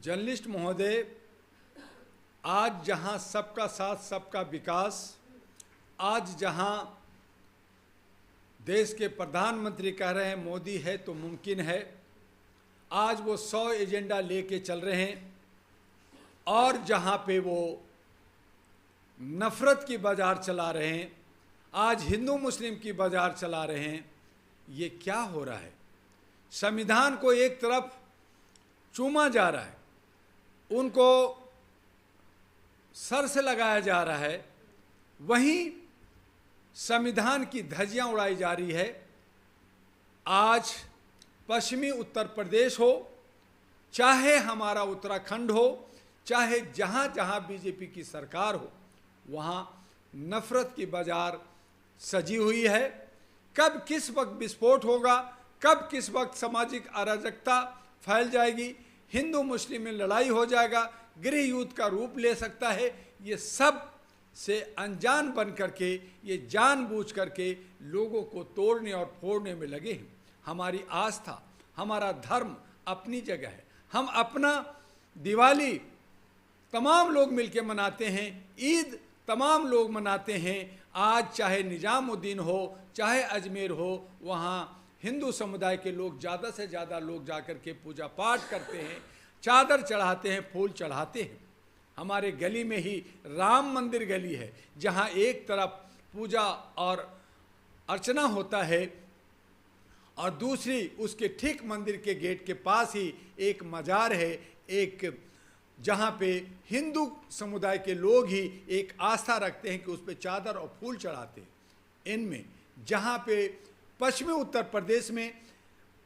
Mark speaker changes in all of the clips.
Speaker 1: Journalist महोदय, आज जहां सबका साथ सबका विकास, आज जहां देश के प्रधानमंत्री कह रहे हैं मोदी है तो मुमकिन है, आज वो 100 एजेंडा लेके चल रहे हैं और जहां पे वो नफ़रत की बाजार चला रहे हैं, आज हिंदू मुस्लिम की बाजार चला रहे हैं, ये क्या हो रहा है? संविधान को एक तरफ चूमा जा रहा है, उनको सर से लगाया जा रहा है, वहीं संविधान की धज्जियां उड़ाई जा रही है। आज पश्चिमी उत्तर प्रदेश हो, चाहे हमारा उत्तराखंड हो, चाहे जहां जहां बीजेपी की सरकार हो, वहां नफरत की बाजार सजी हुई है। कब किस वक्त विस्फोट होगा, कब किस वक्त सामाजिक अराजकता फैल जाएगी, हिंदू मुस्लिम में लड़ाई हो जाएगा, गृह युद्ध का रूप ले सकता है, ये सब से अनजान बन करके, ये जानबूझ करके लोगों को तोड़ने और फोड़ने में लगे हैं। हमारी आस्था, हमारा धर्म अपनी जगह है। हम अपना दिवाली तमाम लोग मिलके मनाते हैं, ईद तमाम लोग मनाते हैं। आज चाहे निजामुद्दीन हो, चाहे अजमेर हो, वहाँ हिंदू समुदाय के लोग ज़्यादा से ज़्यादा लोग जाकर के पूजा पाठ करते हैं, चादर चढ़ाते हैं, फूल चढ़ाते हैं। हमारे गली में ही राम मंदिर गली है, जहाँ एक तरफ पूजा और अर्चना होता है और दूसरी उसके ठीक मंदिर के गेट के पास ही एक मजार है, एक जहाँ पे हिंदू समुदाय के लोग ही एक आस्था रखते हैं कि उस पर चादर और फूल चढ़ाते हैं। इनमें जहाँ पे पश्चिमी उत्तर प्रदेश में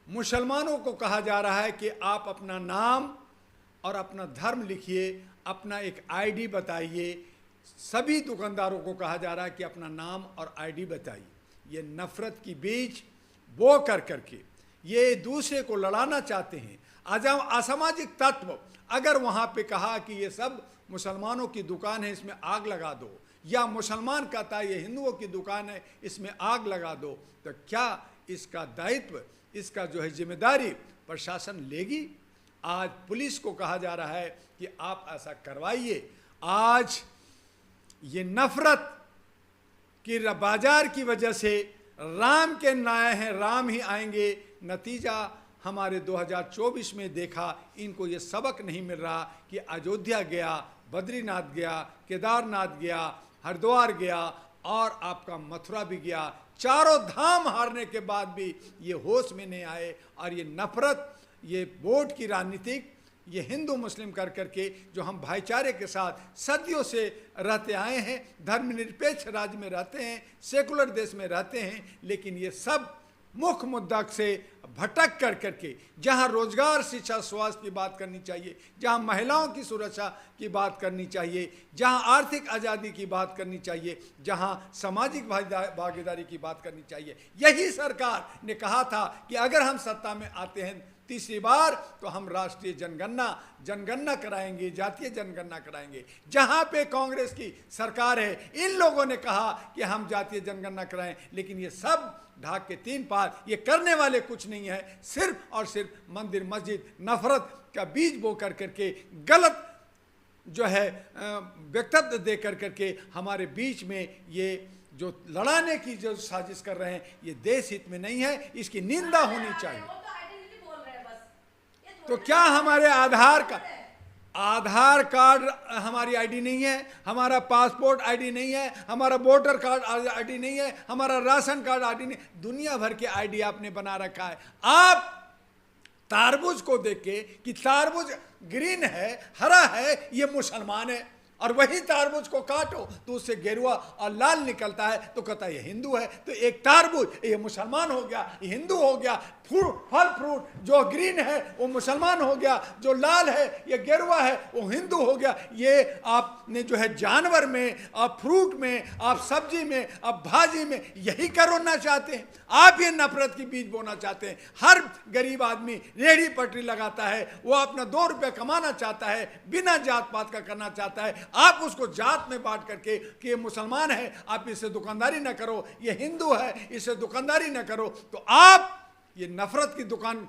Speaker 1: मुसलमानों को कहा जा रहा है कि आप अपना नाम और अपना धर्म लिखिए, अपना एक आईडी बताइए। सभी दुकानदारों को कहा जा रहा है कि अपना नाम और आईडी बताइए। ये नफ़रत की बीज बो कर करके ये दूसरे को लड़ाना चाहते हैं। असामाजिक तत्व अगर वहाँ पे कहा कि ये सब मुसलमानों की दुकान है, इसमें आग लगा दो, या मुसलमान कहता है ये हिंदुओं की दुकान है, इसमें आग लगा दो, तो क्या इसका दायित्व, इसका जो है जिम्मेदारी प्रशासन लेगी? आज पुलिस को कहा जा रहा है कि आप ऐसा करवाइए। आज ये नफरत की बाजार की वजह से राम के न्याय हैं, राम ही आएंगे। नतीजा हमारे 2024 में देखा, इनको ये सबक नहीं मिल रहा कि अयोध्या गया, बद्रीनाथ गया, केदारनाथ गया, हरिद्वार गया और आपका मथुरा भी गया, चारों धाम हारने के बाद भी ये होश में नहीं आए। और ये नफरत, ये वोट की राजनीतिक, ये हिंदू मुस्लिम कर करके जो हम भाईचारे के साथ सदियों से रहते आए हैं, धर्मनिरपेक्ष राज्य में रहते हैं, सेकुलर देश में रहते हैं, लेकिन ये सब मुख्य मुद्दा से भटक कर करके जहां रोजगार, शिक्षा, स्वास्थ्य की बात करनी चाहिए, जहां महिलाओं की सुरक्षा की बात करनी चाहिए, जहां आर्थिक आज़ादी की बात करनी चाहिए, जहां सामाजिक भागीदारी की बात करनी चाहिए, यही सरकार ने कहा था कि अगर हम सत्ता में आते हैं तीसरी बार तो हम राष्ट्रीय जनगणना कराएंगे, जातीय जनगणना कराएंगे। जहां पे कांग्रेस की सरकार है, इन लोगों ने कहा कि हम जातीय जनगणना कराएं, लेकिन ये सब ढाक के तीन पार, ये करने वाले कुछ नहीं है, सिर्फ और सिर्फ मंदिर मस्जिद नफरत का बीज बो कर करके गलत जो है वक्तव्य दे कर करके हमारे बीच में ये जो लड़ाने की जो साजिश कर रहे हैं, ये देश हित में नहीं है, इसकी निंदा होनी चाहिए। तो क्या हमारे आधार कार्ड हमारी आईडी नहीं है, हमारा पासपोर्ट आईडी नहीं है, हमारा वोटर कार्ड आईडी नहीं है, हमारा राशन कार्ड आईडी नहीं, दुनिया भर के आईडी आपने बना रखा है। आप तारबूज को देख के कि तारबूज ग्रीन है, हरा है, ये मुसलमान है, और वही तारबूज को काटो तो उससे गेरुआ और लाल निकलता है तो कहता है ये हिंदू है। तो एक तारबूज ये मुसलमान हो गया, ये हिंदू हो गया, फल फ्रूट जो ग्रीन है वो मुसलमान हो गया, जो लाल है ये गेरुआ है वो हिंदू हो गया। ये आपने जो है जानवर में, आप फ्रूट में, आप सब्जी में, आप भाजी में यही करना चाहते हैं। आप ये नफरत की बीज बोना चाहते हैं। हर गरीब आदमी रेहड़ी पटरी लगाता है, वो अपना 2 रुपये कमाना चाहता है, बिना जात पात का करना चाहता है। आप उसको जात में बांट करके कि ये मुसलमान है, आप इससे दुकानदारी ना करो, ये हिंदू है, इससे दुकानदारी ना करो, तो आप ये नफरत की दुकान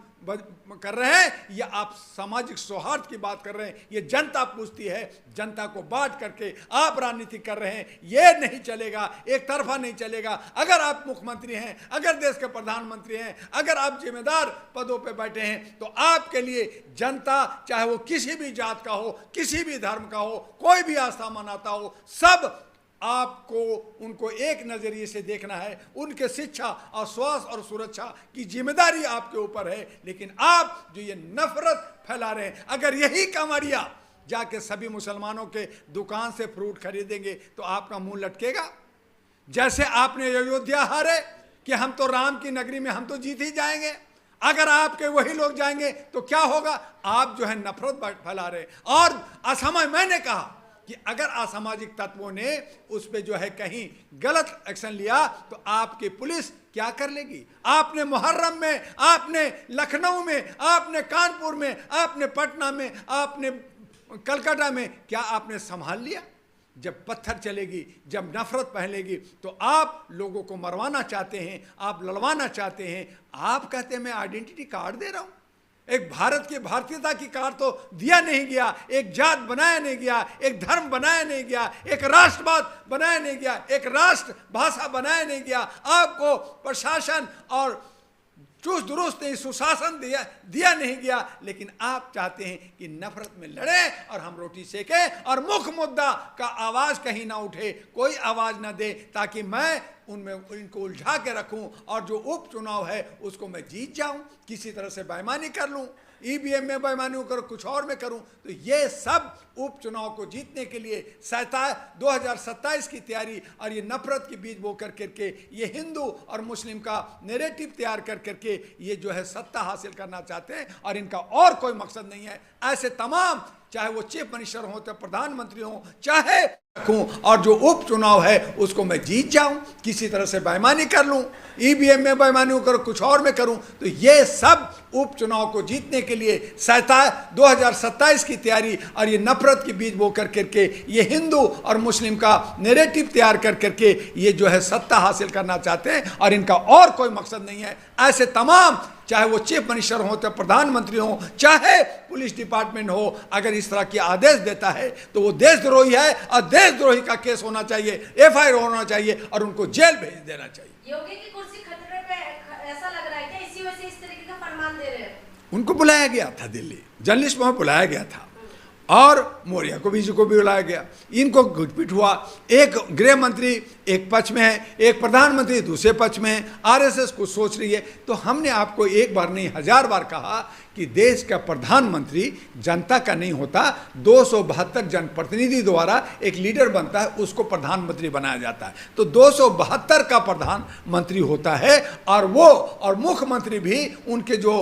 Speaker 1: कर रहे हैं या आप सामाजिक सौहार्द की बात कर रहे हैं? ये जनता पूछती है। जनता को बांट करके आप राजनीति कर रहे हैं, ये नहीं चलेगा, एक तरफा नहीं चलेगा। अगर आप मुख्यमंत्री हैं, अगर देश के प्रधानमंत्री हैं, अगर आप जिम्मेदार पदों पे बैठे हैं, तो आपके लिए जनता, चाहे वो किसी भी जात का हो, किसी भी धर्म का हो, कोई भी आस्था मनाता हो, सब आपको उनको एक नजरिए से देखना है। उनके शिक्षा और स्वास्थ्य और सुरक्षा की जिम्मेदारी आपके ऊपर है। लेकिन आप जो ये नफरत फैला रहे हैं, अगर यही कांवड़िया जाके सभी मुसलमानों के दुकान से फ्रूट खरीदेंगे तो आपका मुंह लटकेगा। जैसे आपने अयोध्या हारे कि हम तो राम की नगरी में हम तो जीत ही जाएंगे, अगर आपके वही लोग जाएंगे तो क्या होगा? आप जो है नफरत फैला रहे। और असमय मैंने कहा कि अगर असामाजिक तत्वों ने उस पे जो है कहीं गलत एक्शन लिया तो आपकी पुलिस क्या कर लेगी? आपने मुहर्रम में, आपने लखनऊ में, आपने कानपुर में, आपने पटना में, आपने कलकत्ता में, क्या आपने संभाल लिया? जब पत्थर चलेगी, जब नफरत फैलेगी, तो आप लोगों को मरवाना चाहते हैं, आप लड़वाना चाहते हैं। आप कहते हैं मैं आइडेंटिटी कार्ड दे रहा हूं। एक भारत की भारतीयता की कार्ड तो दिया नहीं गया, एक जात बनाया नहीं गया, एक धर्म बनाया नहीं गया, एक राष्ट्रवाद बनाया नहीं गया, एक राष्ट्र भाषा बनाया नहीं गया। आपको प्रशासन और चुस्त दुरुस्त नहीं, सुशासन दिया नहीं गया। लेकिन आप चाहते हैं कि नफरत में लड़े और हम रोटी सेकें और मुख्य मुद्दा का आवाज कहीं ना उठे, कोई आवाज ना दे, ताकि मैं उनमें इनको उलझा के रखूं और जो उपचुनाव है उसको मैं जीत जाऊं, किसी तरह से बेईमानी कर लूं, ईवीएम में बेईमानी करूं, कुछ और में करूं। तो ये सब उपचुनाव को जीतने के लिए 2027 की तैयारी और ये नफरत के बीज बो कर करके, ये हिंदू और मुस्लिम का नैरेटिव तैयार कर करके ये जो है सत्ता हासिल करना चाहते हैं और इनका और कोई मकसद नहीं है। ऐसे तमाम, चाहे वो चीफ मिनिस्टर हो, चाहे प्रधानमंत्री हो, चाहे और जो उपचुनाव है उसको मैं जीत जाऊं, किसी तरह से बेईमानी कर लूं, ईवीएम में बेईमानी करूं, कुछ और में करूं। तो ये सब उपचुनाव को जीतने के लिए 2027 की तैयारी और ये नफरत के बीज बो कर करके, ये हिंदू और मुस्लिम का नैरेटिव तैयार कर करके ये जो है सत्ता हासिल करना चाहते हैं और इनका और कोई मकसद नहीं है। ऐसे तमाम, चाहे वो चीफ मिनिस्टर हो, चाहे प्रधानमंत्री हो, चाहे पुलिस डिपार्टमेंट हो, अगर इस तरह के आदेश देता है तो वो देशद्रोही है और देशद्रोही का केस होना चाहिए, FIR होना चाहिए और उनको जेल भेज देना चाहिए।
Speaker 2: योगी की कुर्सी खतरे पे ऐसा लग रहा है क्या? इसी वजह से इस तरीके का फरमान दे रहे हैं?
Speaker 1: उनको बुलाया गया था, दिल्ली जर्नलिस्ट में बुलाया गया था और मौर्य को भी बुलाया गया। इनको घुटपिट हुआ। एक गृह मंत्री एक पक्ष में है, एक प्रधानमंत्री दूसरे पक्ष में है। RSS कुछ सोच रही है। तो हमने आपको एक बार नहीं 1000 बार कहा कि देश का प्रधानमंत्री जनता का नहीं होता, 272 जनप्रतिनिधि द्वारा एक लीडर बनता है, उसको प्रधानमंत्री बनाया जाता है। तो 272 का प्रधानमंत्री होता है और वो और मुख्यमंत्री भी उनके जो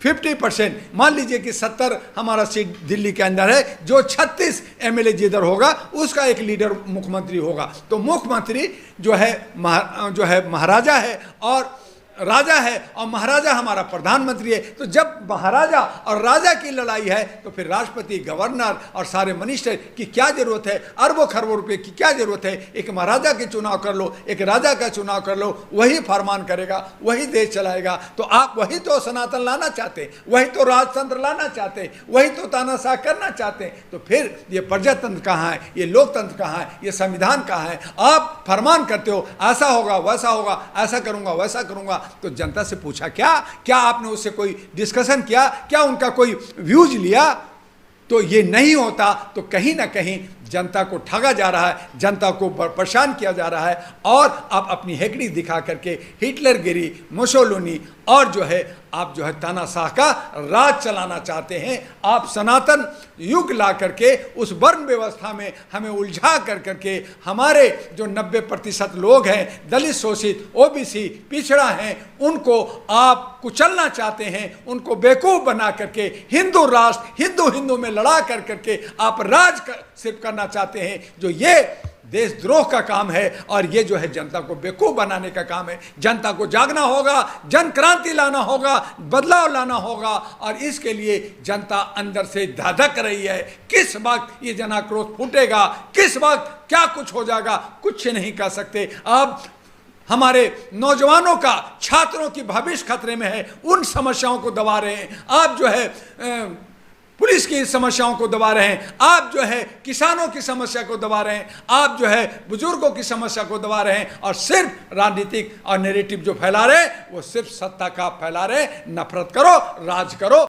Speaker 1: 50%, मान लीजिए कि 70 हमारा सीट दिल्ली के अंदर है, जो 36 MLA जिधर होगा उसका एक लीडर मुख्यमंत्री होगा। तो मुख्यमंत्री जो है महाराजा है और राजा है और महाराजा हमारा प्रधानमंत्री है। तो जब महाराजा और राजा की लड़ाई है तो फिर राष्ट्रपति, गवर्नर और सारे मिनिस्टर की क्या जरूरत है? अरबों खरबों रुपए की क्या जरूरत है? एक महाराजा के चुनाव कर लो, एक राजा का चुनाव कर लो, वही फरमान करेगा, वही देश चलाएगा। तो आप वही तो सनातन लाना चाहते, वही तो राजतंत्र लाना चाहते, वही तो तानाशाह करना चाहते। तो फिर ये प्रजातंत्र कहाँ है? ये लोकतंत्र कहाँ है? ये संविधान कहाँ है? आप फरमान करते हो, ऐसा होगा, वैसा होगा, ऐसा करूंगा, वैसा करूंगा। तो जनता से पूछा क्या आपने उससे कोई डिस्कशन किया? क्या उनका कोई व्यूज लिया? तो ये नहीं होता। तो कहीं ना कहीं जनता को ठगा जा रहा है, जनता को परेशान किया जा रहा है और आप अपनी हेकड़ी दिखा करके हिटलरगिरी, मुसोलिनी और जो है आप जो है तानाशाह का राज चलाना चाहते हैं। आप सनातन युग ला करके उस वर्ण व्यवस्था में हमें उलझा कर करके हमारे जो 90% लोग हैं, दलित, शोषित, OBC, पिछड़ा हैं, उनको आप कुचलना चाहते हैं, उनको बेवकूफ़ बना करके हिंदू राष्ट्र, हिंदू में लड़ा कर करके आप राज सिर्फ करना चाहते हैं। जो ये देशद्रोह का काम है और ये जो है जनता को बेवकूफ बनाने का काम है। जनता को जागना होगा, जन क्रांति लाना होगा, बदलाव लाना होगा और इसके लिए जनता अंदर से धधक रही है। किस वक्त ये जन आक्रोश फूटेगा, किस वक्त क्या कुछ हो जाएगा, कुछ नहीं कह सकते। अब हमारे नौजवानों का, छात्रों की भविष्य खतरे में है, उन समस्याओं को दबा रहे हैं। आप जो है पुलिस की समस्याओं को दबा रहे हैं, आप जो है किसानों की समस्या को दबा रहे हैं, आप जो है बुजुर्गों की समस्या को दबा रहे हैं, और सिर्फ राजनीतिक और नैरेटिव जो फैला रहे वो सिर्फ सत्ता का फैला रहे। नफरत करो, राज करो।